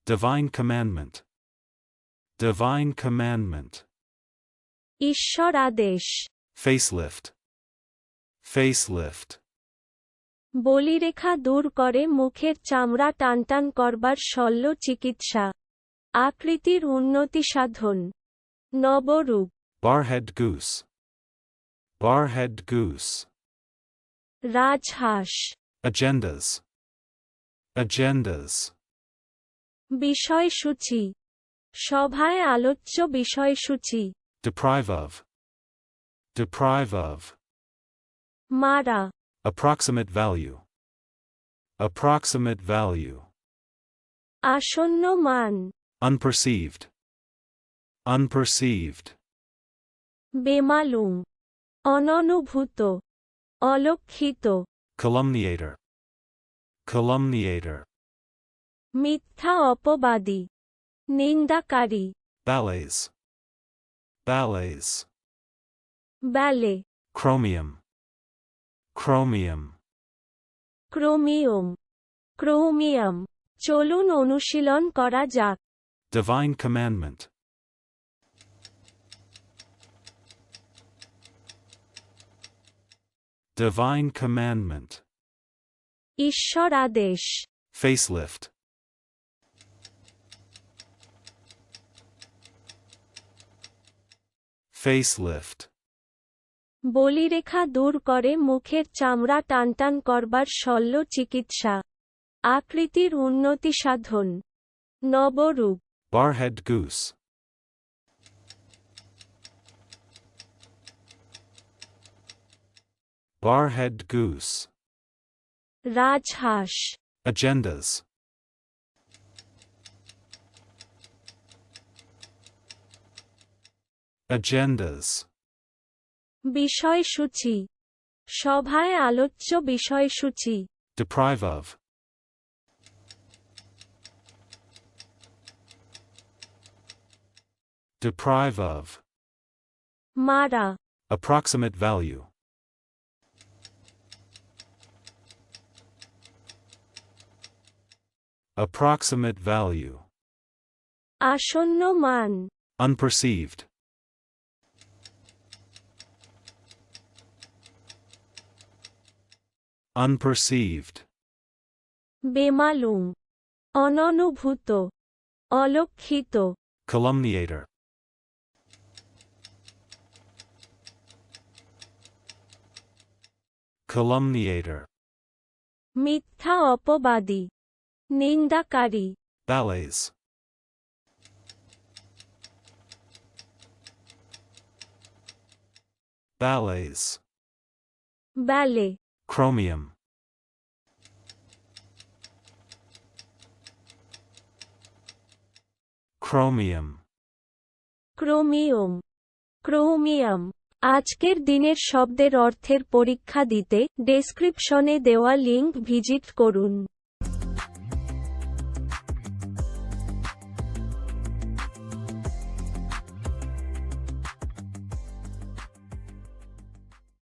Divine commandment. Divine commandment. ঈশ্বর আদেশ। Facelift. Facelift. বলিরেখা দূর করে মুখের চামড়া টানটান করবার শল্য চিকিৎসা। আকৃতির উন্নতি সাধন। নবরূপ। Barhead goose. Barhead goose. রাজহাঁস। Agendas. Agendas. বিষয়সূচি। সভায় আলোচ্য বিষয়সূচি। Deprive of. Deprive of. মারা। Approximate value. Approximate value. আসন্ন মান। Unperceived. Unperceived. বেমালুম। অননুভূত। অলক্ষিত। Calumniator. Calumniator. মিথ্যা অপবাদী। নিন্দাকারী। Ballets. Ballets. ব্যালে। Chromium. Chromium. ক্রোমিয়ম। ক্রোমিয়াম। চলুন অনুশীলন করা যাক। Divine commandment. Divine commandment. ঈশ্বর আদেশ। Facelift. Facelift. বলিরেখা দূর করে মুখের চামড়া টানটান করবার শল্য চিকিৎসা। আকৃতির উন্নতি সাধন। নবরূপ। Barhead goose. Barhead goose. রাজহাঁস। Agendas. Agendas. বিষয়সূচি। সভায় আলোচ্য বিষয়সূচি। Deprive of. Deprive of. মারা। Approximate value. Approximate value. আসন্ন মান। Unperceived. Unperceived. বেমালুম। অননুভূত। অলক্ষিত। Calumniator. Calumniator. মিথ্যা অপবাদী। নিন্দাকারী। Ballets. Ballets. ব্যালে। Chromium. Chromium. ক্রোমিয়ম। ক্রোমিয়াম। আজকের দিনের শব্দের অর্থের পরীক্ষা দিতে ডেসক্রিপশনে দেওয়া লিংক ভিজিট করুন।